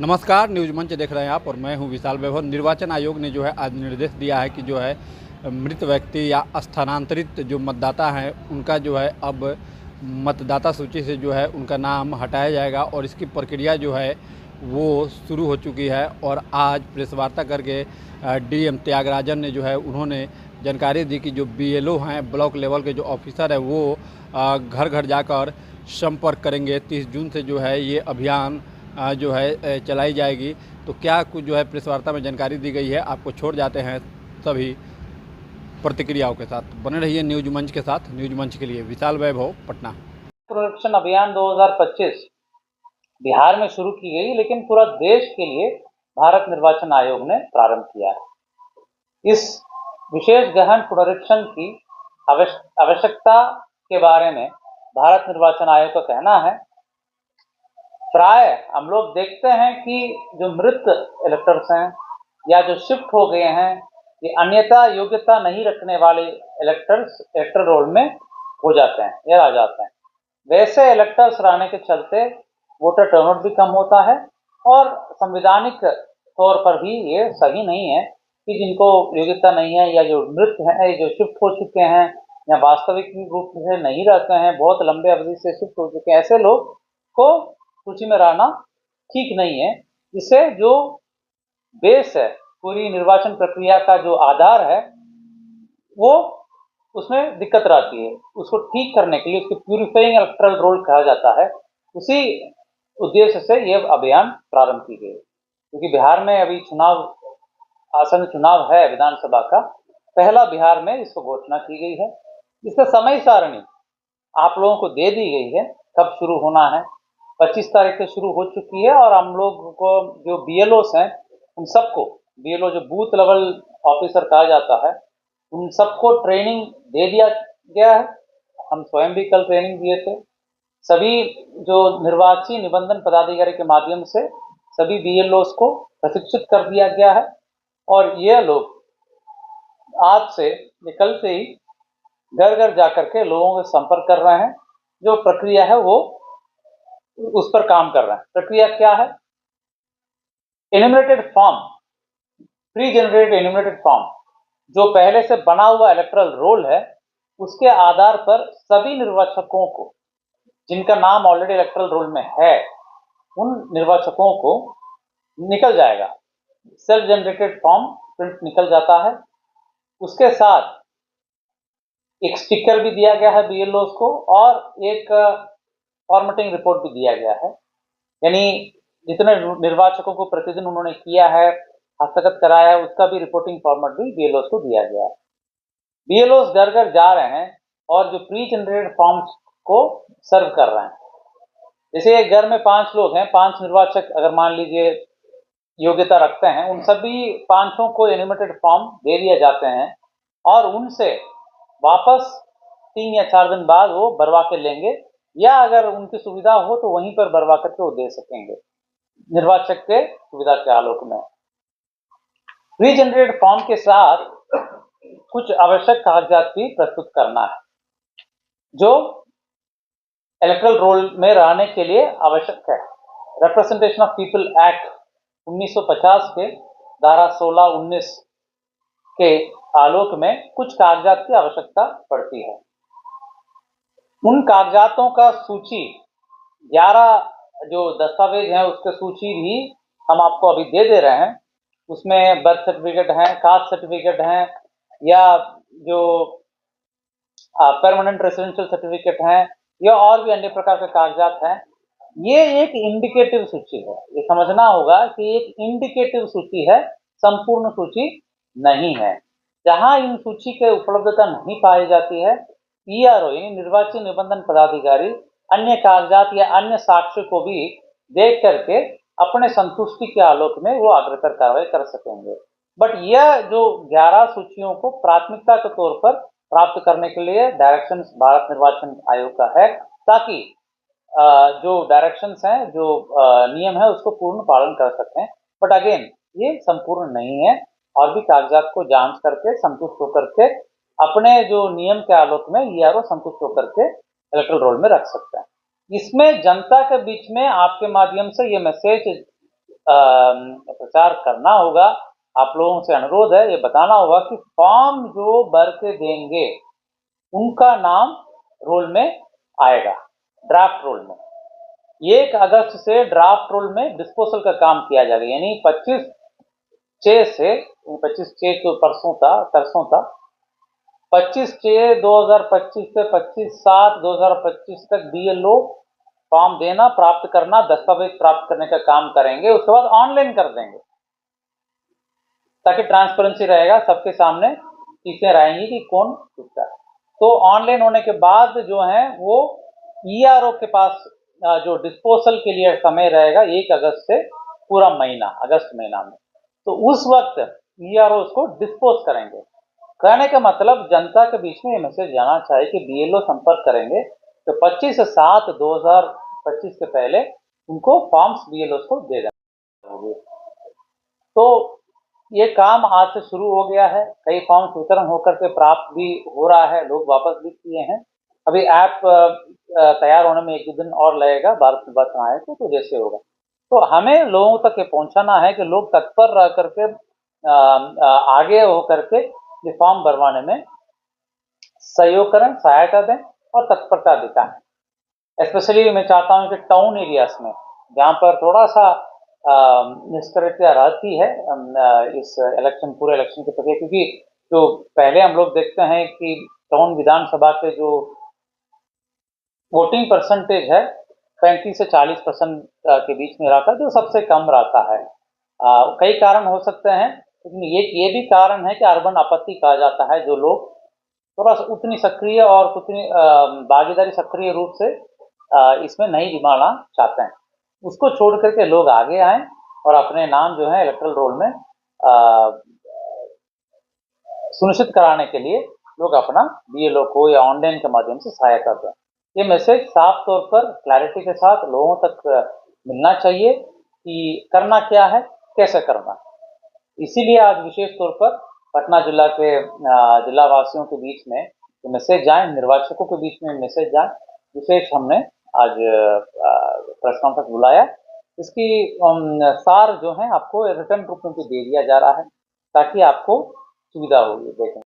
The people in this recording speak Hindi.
नमस्कार, न्यूज़ मंच देख रहे हैं आप और मैं हूं विशाल वैभव। निर्वाचन आयोग ने जो है आज निर्देश दिया है कि जो है मृत व्यक्ति या स्थानांतरित जो मतदाता हैं उनका जो है अब मतदाता सूची से जो है उनका नाम हटाया जाएगा और इसकी प्रक्रिया जो है वो शुरू हो चुकी है। और आज प्रेस वार्ता करके डीएम त्यागराजन ने जो है उन्होंने जानकारी दी कि जो बीएलओ हैं, ब्लॉक लेवल के जो ऑफिसर हैं, वो घर घर जाकर संपर्क करेंगे। 30 जून से जो है ये अभियान जो है चलाई जाएगी। तो क्या कुछ जो है प्रेस वार्ता में जानकारी दी गई है, आपको छोड़ जाते हैं सभी प्रतिक्रियाओं के साथ। बने रहिए न्यूज मंच के साथ। न्यूज मंच के लिए विशाल वैभव, पटना। पुनरीक्षण अभियान 2025 बिहार में शुरू की गई, लेकिन पूरा देश के लिए भारत निर्वाचन आयोग ने प्रारंभ किया है। इस विशेष गहन पुनरीक्षण की आवश्यकता के बारे में भारत निर्वाचन आयोग का कहना है, प्राय हम लोग देखते हैं कि जो मृत इलेक्टर्स हैं या जो शिफ्ट हो गए हैं, ये अन्यथा योग्यता नहीं रखने वाले इलेक्टर्स इलेक्टर रोल में हो जाते हैं या आ जाते हैं। वैसे इलेक्टर्स रहने के चलते वोटर टर्नआउट भी कम होता है और संवैधानिक तौर पर भी ये सही नहीं है कि जिनको योग्यता नहीं है या जो मृत हैं, जो शिफ्ट हो चुके हैं या वास्तविक रूप से नहीं रहते हैं, बहुत लंबे अवधि से शिफ्ट हो चुके हैं, ऐसे लोग को सूची में रहना ठीक नहीं है। जिससे जो बेस है, पूरी निर्वाचन प्रक्रिया का जो आधार है, वो उसमें दिक्कत रहती है। उसको ठीक करने के लिए उसको प्यूरिफाइंग इलेक्टरल रोल कहा जाता है। उसी उद्देश्य से यह अभियान प्रारंभ की गई, क्योंकि बिहार में अभी आसन चुनाव है विधानसभा का। पहला बिहार में इसको घोषणा की गई है। इसका समय सारणी आप लोगों को दे दी गई है, कब शुरू होना है। 25 तारीख से शुरू हो चुकी है और हम लोग को जो बीएलओस हैं उन सबको, बीएलओ जो बूथ लेवल ऑफिसर कहा जाता है, उन सबको ट्रेनिंग दे दिया गया है। हम स्वयं भी कल ट्रेनिंग दिए थे। सभी जो निर्वाची निबंधन पदाधिकारी के माध्यम से सभी बीएलओस को प्रशिक्षित कर दिया गया है और ये लोग आज से कल से ही घर घर जाकर के लोगों से संपर्क कर रहे हैं। जो प्रक्रिया है वो उस पर काम कर रहे हैं। प्रक्रिया क्या है? Enumerated form, pre generated enumerated form, जो पहले से बना हुआ इलेक्टरल रोल है, उसके आधार पर सभी निर्वाचकों को जिनका नाम ऑलरेडी इलेक्टरल रोल में है, उन निर्वाचकों को निकल जाएगा। सेल्फ जनरेटेड फॉर्म प्रिंट निकल जाता है। उसके साथ एक स्टिकर भी दिया गया है बीएलओ को और एक फॉर्मेटिंग रिपोर्ट भी दिया गया है। यानी जितने निर्वाचकों को प्रतिदिन उन्होंने किया है, हस्तगत कराया है, उसका भी रिपोर्टिंग फॉर्मेट भी बीएलओ को दिया गया है। बीएलओ घर घर जा रहे हैं और जो प्री जनरेटेड फॉर्म्स को सर्व कर रहे हैं। जैसे एक घर में 5 लोग हैं, 5 निर्वाचक अगर मान लीजिए योग्यता रखते हैं, उन सभी 5 को एन्यूमरेटेड फॉर्म दे दिए जाते हैं और उनसे वापस 3 या 4 दिन बाद वो भरवा के लेंगे, या अगर उनकी सुविधा हो तो वहीं पर भरवा करके वो दे सकेंगे निर्वाचक के सुविधा के आलोक में। रीजनरेटेड फॉर्म के साथ कुछ आवश्यक कागजात भी प्रस्तुत करना है, जो इलेक्टरल रोल में रहने के लिए आवश्यक है। रिप्रेजेंटेशन ऑफ पीपल एक्ट 1950 के धारा 16-19 के आलोक में कुछ कागजात की आवश्यकता पड़ती है। उन कागजातों का सूची 11 जो दस्तावेज हैं उसके सूची भी हम आपको अभी दे रहे हैं। उसमें बर्थ सर्टिफिकेट हैं, कास्ट सर्टिफिकेट हैं, या जो परमानेंट रेसिडेंशियल सर्टिफिकेट हैं, या और भी अन्य प्रकार के कागजात हैं। ये एक इंडिकेटिव सूची है। ये समझना होगा कि एक इंडिकेटिव सूची है, संपूर्ण सूची नहीं है। जहां इन सूची के उपलब्धता नहीं पाई जाती है, पीआरओ यानी निर्वाचन निबंधन पदाधिकारी अन्य कागजात या अन्य साक्ष्य को भी देख करके अपने संतुष्टि के आलोक में वो अग्रतर कार्रवाई कर सकेंगे। बट यह जो 11 सूचियों को प्राथमिकता के तौर पर प्राप्त करने के लिए डायरेक्शंस भारत निर्वाचन आयोग का है, ताकि जो डायरेक्शंस हैं, जो नियम है, उसको पूर्ण पालन कर सकते हैं। बट अगेन ये संपूर्ण नहीं है और भी कागजात को जांच करके संतुष्ट होकर के अपने जो नियम के आलोक में ईआरओ संतुष्ट होकर के इलेक्टरल रोल में रख सकते हैं। इसमें जनता के बीच में आपके माध्यम से ये मैसेज प्रचार करना होगा। आप लोगों से अनुरोध है, ये बताना होगा कि फॉर्म जो भर के देंगे उनका नाम रोल में आएगा, ड्राफ्ट रोल में। 1 अगस्त से ड्राफ्ट रोल में डिस्पोजल का काम किया जाएगा, यानी 25/6 से 25/6 तो परसों था 25/6/2025 से 25/7/2025 तक BLO फॉर्म देना, प्राप्त करना, दस्तावेज प्राप्त करने का काम करेंगे। उसके बाद ऑनलाइन कर देंगे ताकि ट्रांसपेरेंसी रहेगा, सबके सामने चीजें रहेंगी कि कौन किसका। तो ऑनलाइन होने के बाद जो है वो ERO के पास जो डिस्पोजल के लिए समय रहेगा 1 अगस्त से पूरा महीना, अगस्त महीना में, तो उस वक्त ERO उसको डिस्पोज करेंगे। कहने का मतलब जनता के बीच में ये मैसेज जाना चाहिए कि BLO संपर्क करेंगे तो 25/7/2025 के पहले उनको फॉर्म्स BLO को दे देना होंगे। तो ये काम आज से शुरू हो गया है, कई फॉर्म्स वितरण होकर के प्राप्त भी हो रहा है, लोग वापस भी किए हैं। अभी ऐप तैयार होने में 1-2 दिन और लगेगा, भारत निर्वाचन आयोग तो जैसे होगा। तो हमें लोगों तक ये पहुंचाना है कि लोग तत्पर रह करके आगे हो करके ये फॉर्म भरवाने में सहयोग करें, सहायता दें और तत्परता दिखाएं। स्पेशली मैं चाहता हूं कि टाउन एरियाज में जहां पर थोड़ा सा निष्क्रियता रहती है इस इलेक्शन, पूरे इलेक्शन के प्रति, क्योंकि जो पहले हम लोग देखते हैं कि टाउन विधानसभा के जो वोटिंग परसेंटेज है 35 से 40% के बीच में रहता है, जो सबसे कम रहता है। कई कारण हो सकते हैं, लेकिन ये भी कारण है कि अर्बन आपत्ति कहा जाता है, जो लोग थोड़ा सा उतनी सक्रिय और उतनी भागीदारी सक्रिय रूप से इसमें नहीं निभाना चाहते हैं, उसको छोड़ करके लोग आगे आए और अपने नाम जो है इलेक्ट्रल रोल में सुनिश्चित कराने के लिए लोग अपना BLO को या ऑनलाइन के माध्यम से सहायता दें। ये मैसेज साफ तौर पर क्लैरिटी के साथ लोगों तक मिलना चाहिए कि करना क्या है, कैसे करना। इसीलिए आज विशेष तौर पर पटना जिला के जिला वासियों के बीच में मैसेज जाए, निर्वाचकों के बीच में मैसेज जाए, विशेष हमने आज प्रेस कॉन्फ्रेंस बुलाया। इसकी सार जो है आपको रिटर्न रूप में भी दे दिया जा रहा है ताकि आपको सुविधा होगी। देखें।